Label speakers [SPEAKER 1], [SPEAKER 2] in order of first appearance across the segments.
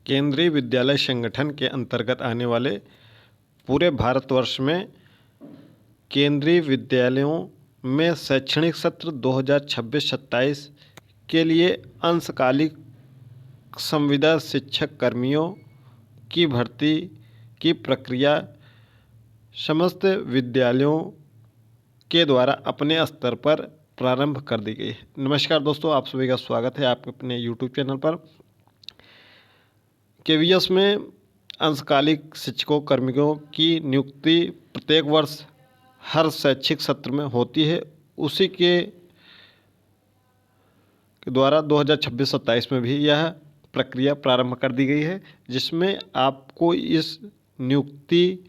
[SPEAKER 1] केंद्रीय विद्यालय संगठन के अंतर्गत आने वाले पूरे भारतवर्ष में केंद्रीय विद्यालयों में शैक्षणिक सत्र 2026-27 के लिए अंशकालिक संविदा शिक्षक कर्मियों की भर्ती की प्रक्रिया समस्त विद्यालयों के द्वारा अपने स्तर पर प्रारंभ कर दी गई है। नमस्कार दोस्तों, आप सभी का स्वागत है आपके अपने यूट्यूब चैनल पर। केवीएस में अंशकालिक शिक्षकों कर्मियों की नियुक्ति प्रत्येक वर्ष हर शैक्षिक सत्र में होती है। उसी के द्वारा 2026-27 में भी यह प्रक्रिया प्रारंभ कर दी गई है, जिसमें आपको इस नियुक्ति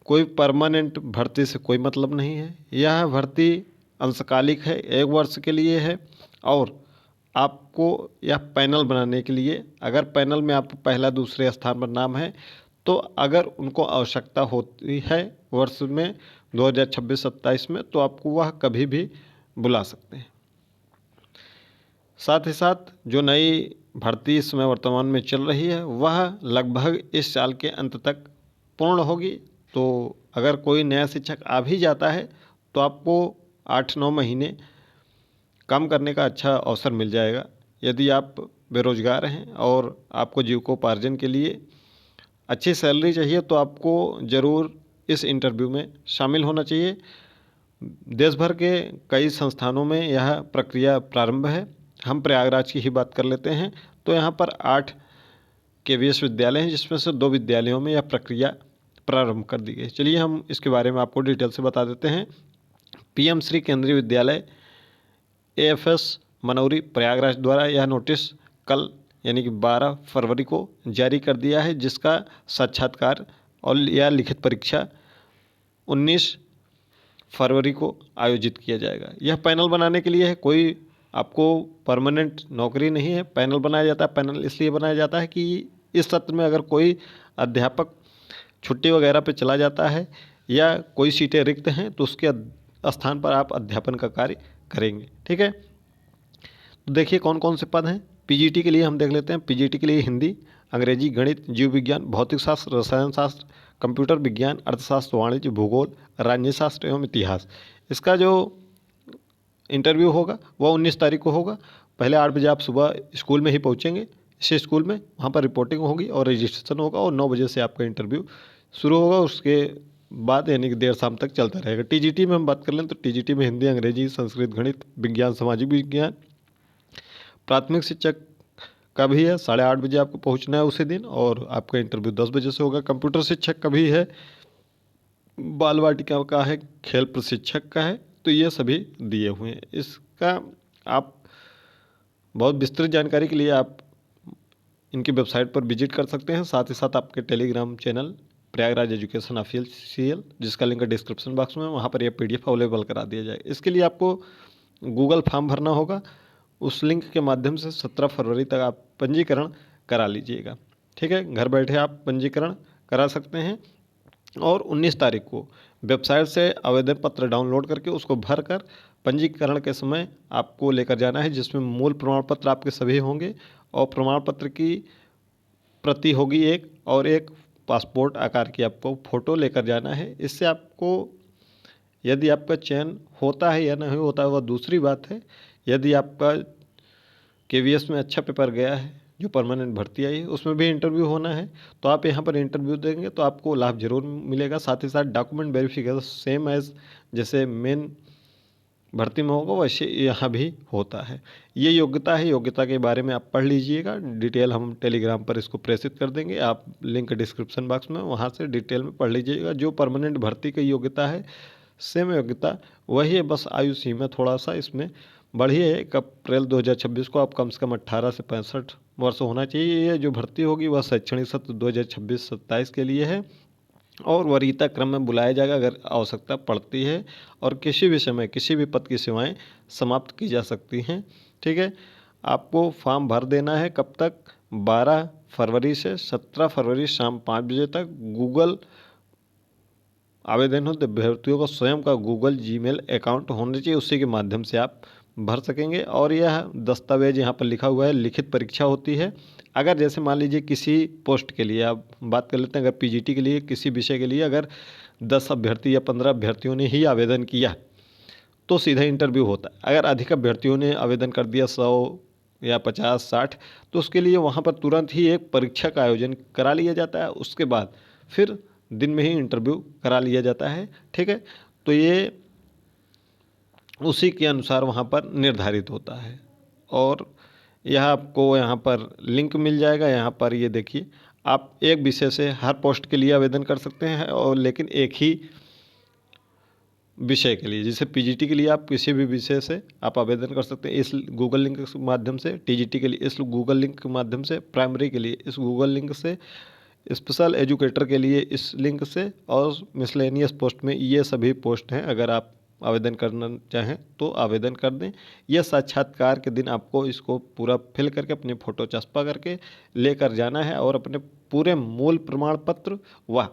[SPEAKER 1] कोई परमानेंट भर्ती से कोई मतलब नहीं है। यह भर्ती अंशकालिक है, 1 वर्ष के लिए है और आपको यह पैनल बनाने के लिए, अगर पैनल में आपको पहला दूसरे स्थान पर नाम है तो अगर उनको आवश्यकता होती है वर्ष में 2026-27 में तो आपको वह कभी भी बुला सकते हैं। साथ ही साथ जो नई भर्ती इस समय वर्तमान में चल रही है वह लगभग इस साल के अंत तक पूर्ण होगी। तो अगर कोई नया शिक्षक आ भी जाता है तो आपको 8-9 महीने काम करने का अच्छा अवसर मिल जाएगा। यदि आप बेरोजगार हैं और आपको जीविकोपार्जन के लिए अच्छी सैलरी चाहिए तो आपको ज़रूर इस इंटरव्यू में शामिल होना चाहिए। देश भर के कई संस्थानों में यह प्रक्रिया प्रारंभ है। हम प्रयागराज की ही बात कर लेते हैं तो यहाँ पर 8 केवीएस विद्यालय हैं, जिसमें से 2 विद्यालयों में यह प्रक्रिया प्रारंभ कर दी गई। चलिए हम इसके बारे में आपको डिटेल से बता देते हैं। पीएम श्री केंद्रीय विद्यालय एएफएस मनौरी प्रयागराज द्वारा यह नोटिस कल यानी कि 12 फरवरी को जारी कर दिया है, जिसका साक्षात्कार और या लिखित परीक्षा 19 फरवरी को आयोजित किया जाएगा। यह पैनल बनाने के लिए है, कोई आपको परमानेंट नौकरी नहीं है। पैनल बनाया जाता है, पैनल इसलिए बनाया जाता है कि इस सत्र में अगर कोई अध्यापक छुट्टी वगैरह पे चला जाता है या कोई सीटें रिक्त हैं तो उसके स्थान पर आप अध्यापन का कार्य करेंगे। ठीक है, तो देखिए कौन कौन से पद हैं। पीजीटी के लिए हम देख लेते हैं। पीजीटी के लिए हिंदी, अंग्रेजी, गणित, जीव विज्ञान, भौतिक शास्त्र, रसायन शास्त्र, कंप्यूटर विज्ञान, अर्थशास्त्र, वाणिज्य, भूगोल, राजनीति शास्त्र एवं इतिहास। इसका जो इंटरव्यू होगा वह 19 तारीख को होगा। पहले 8 बजे आप सुबह स्कूल में ही पहुँचेंगे, इसी स्कूल में, वहाँ पर रिपोर्टिंग होगी और रजिस्ट्रेशन होगा और 9 बजे से आपका इंटरव्यू शुरू होगा। उसके बाद यानी कि देर शाम तक चलता रहेगा। टीजीटी में हम बात कर लें तो टीजीटी में हिंदी, अंग्रेजी, संस्कृत, गणित, विज्ञान, सामाजिक विज्ञान, प्राथमिक शिक्षक का भी है। 8:30 बजे आपको पहुंचना है उसी दिन और आपका इंटरव्यू 10 बजे से होगा। कंप्यूटर शिक्षक का भी है, बाल वाटिका का है, खेल प्रशिक्षक का है। तो ये सभी दिए हुए हैं। इसका आप बहुत विस्तृत जानकारी के लिए आप इनकी वेबसाइट पर विजिट कर सकते हैं। साथ ही साथ आपके Telegram channel Prayagraj education official, जिसका लिंक डिस्क्रिप्शन बॉक्स में, वहाँ पर यह पीडीएफ अवेलेबल करा दिया जाएगा। इसके लिए आपको गूगल फॉर्म भरना होगा। उस लिंक के माध्यम से 17 फरवरी तक आप पंजीकरण करा लीजिएगा। ठीक है, घर बैठे आप पंजीकरण करा सकते हैं और 19 तारीख को वेबसाइट से आवेदन पत्र डाउनलोड करके उसको भर कर पंजीकरण के समय आपको लेकर जाना है, जिसमें मूल प्रमाण पत्र आपके सभी होंगे और प्रमाण पत्र की प्रति होगी एक, और एक पासपोर्ट आकार की आपको फ़ोटो लेकर जाना है। इससे आपको, यदि आपका चयन होता है या नहीं होता है वह दूसरी बात है। यदि आपका केवीएस में अच्छा पेपर गया है, जो परमानेंट भर्ती आई है, उसमें भी इंटरव्यू होना है तो आप यहाँ पर इंटरव्यू देंगे तो आपको लाभ जरूर मिलेगा। साथ ही साथ डॉक्यूमेंट वेरिफिकेशन सेम एज जैसे मेन भर्ती में होगा वैसे यहाँ भी होता है। ये योग्यता है, योग्यता के बारे में आप पढ़ लीजिएगा। डिटेल हम टेलीग्राम पर इसको प्रेषित कर देंगे, आप लिंक डिस्क्रिप्शन बॉक्स में, वहाँ से डिटेल में पढ़ लीजिएगा। जो परमानेंट भर्ती की योग्यता है सेम योग्यता वही है, बस आयु सीमा थोड़ा सा इसमें बढ़ी है। 1 अप्रैल 2026 को आप कम से कम 18 से 65 वर्ष होना चाहिए। ये जो भर्ती होगी वह शैक्षणिक सत्र 2026-27 के लिए है और वरीयता क्रम में बुलाया जाएगा अगर आवश्यकता पड़ती है, और किसी भी समय किसी भी पद की सेवाएं समाप्त की जा सकती हैं। ठीक है, आपको फॉर्म भर देना है कब तक, 12 फरवरी से 17 फरवरी शाम 5 बजे तक। गूगल आवेदन हो तो अभ्यर्थियों को स्वयं का गूगल जीमेल अकाउंट होना चाहिए, उसी के माध्यम से आप भर सकेंगे। और यह दस्तावेज यहाँ पर लिखा हुआ है लिखित परीक्षा होती है। अगर जैसे मान लीजिए किसी पोस्ट के लिए आप बात कर लेते हैं, अगर पीजीटी के लिए किसी विषय के लिए अगर 10 अभ्यर्थी या 15 अभ्यर्थियों ने ही आवेदन किया तो सीधा इंटरव्यू होता है। अगर अधिक अभ्यर्थियों ने आवेदन कर दिया 100 या 50-60 तो उसके लिए वहाँ पर तुरंत ही एक परीक्षा का आयोजन करा लिया जाता है। उसके बाद फिर दिन में ही इंटरव्यू करा लिया जाता है। ठीक है, तो ये उसी के अनुसार वहाँ पर निर्धारित होता है। और यह आपको यहाँ पर लिंक मिल जाएगा। यहाँ पर ये देखिए, आप एक विषय से हर पोस्ट के लिए आवेदन कर सकते हैं, और लेकिन एक ही विषय के लिए, जैसे पीजीटी के लिए आप किसी भी विषय से आप आवेदन कर सकते हैं इस गूगल लिंक के माध्यम से, टीजीटी के लिए इस गूगल लिंक के माध्यम से, प्राइमरी के लिए इस गूगल लिंक से, स्पेशल एजुकेटर के लिए इस लिंक से, और मिसलेनियस पोस्ट में ये सभी पोस्ट हैं। अगर आप आवेदन करना चाहें तो आवेदन कर दें। यह साक्षात्कार के दिन आपको इसको पूरा फिल करके अपनी फ़ोटो चस्पा करके लेकर जाना है, और अपने पूरे मूल प्रमाण पत्र व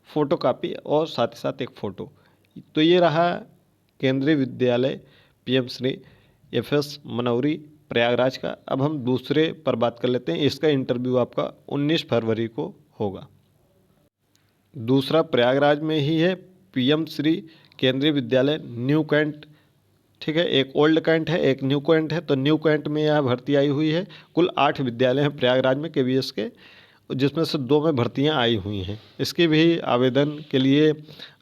[SPEAKER 1] फ़ोटो कापी और साथ ही साथ एक फ़ोटो। तो ये रहा केंद्रीय विद्यालय पीएम श्री एफएस मनौरी प्रयागराज का। अब हम दूसरे पर बात कर लेते हैं। इसका इंटरव्यू आपका 19 फरवरी को होगा। दूसरा प्रयागराज में ही है, पीएम श्री केंद्रीय विद्यालय न्यू कैंट। ठीक है, एक ओल्ड कैंट है, एक न्यू कैंट है। तो न्यू कैंट में यह भर्ती आई हुई है। कुल 8 विद्यालय हैं प्रयागराज में केवीएस के, जिसमें से 2 में भर्तियां आई हुई हैं। इसके भी आवेदन के लिए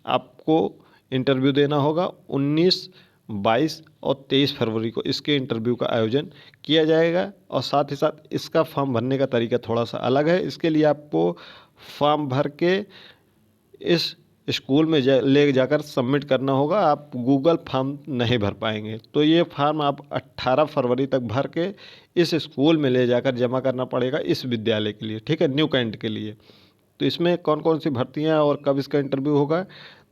[SPEAKER 1] आपको इंटरव्यू देना होगा। 19, 22 और 23 फरवरी को इसके इंटरव्यू का आयोजन किया जाएगा। और साथ ही साथ इसका फॉर्म भरने का तरीका थोड़ा सा अलग है। इसके लिए आपको फॉर्म भर के इस स्कूल में ले जाकर सबमिट करना होगा। आप गूगल फॉर्म नहीं भर पाएंगे। तो ये फॉर्म आप 18 फरवरी तक भर के इस स्कूल में ले जाकर जमा करना पड़ेगा इस विद्यालय के लिए। ठीक है, न्यू कैंट के लिए। तो इसमें कौन कौन सी भर्तियां और कब इसका इंटरव्यू होगा,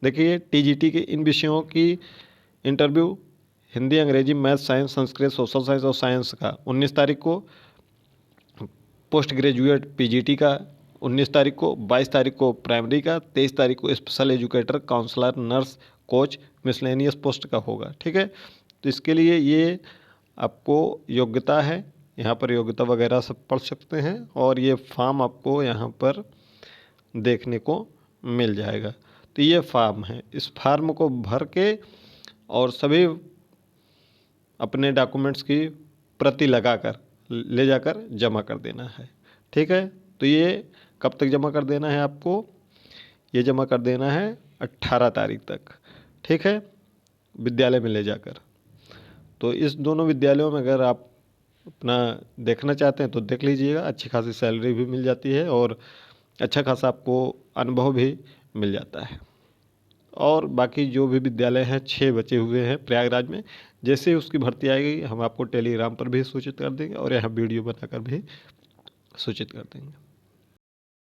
[SPEAKER 1] देखिए टीजीटी के इन विषयों की इंटरव्यू हिंदी, अंग्रेजी, math, science, Sanskrit, social science और साइंस का 19 तारीख को, पोस्ट ग्रेजुएट पीजीटी का 19 तारीख को, 22 तारीख को प्राइमरी का, 23 तारीख को special educator, counsellor, nurse, coach, miscellaneous post का होगा। ठीक है, तो इसके लिए ये आपको योग्यता है, यहाँ पर योग्यता वगैरह सब पढ़ सकते हैं। और ये फॉर्म आपको यहाँ पर देखने को मिल जाएगा। तो ये फॉर्म है, इस फॉर्म को भर के और सभी अपने डॉक्यूमेंट्स की प्रति लगाकर ले जाकर जमा कर देना है। ठीक है, तो ये कब तक जमा कर देना है आपको, ये जमा कर देना है 18 तारीख तक। ठीक है, विद्यालय में ले जाकर। तो इस दोनों विद्यालयों में अगर आप अपना देखना चाहते हैं तो देख लीजिएगा। अच्छी खासी सैलरी भी मिल जाती है और अच्छा खासा आपको अनुभव भी मिल जाता है। और बाकी जो भी विद्यालय हैं 6 बचे हुए हैं प्रयागराज में, जैसे ही उसकी भर्ती आएगी हम आपको टेलीग्राम पर भी सूचित कर देंगे और यहाँ वीडियो बनाकर भी सूचित कर देंगे।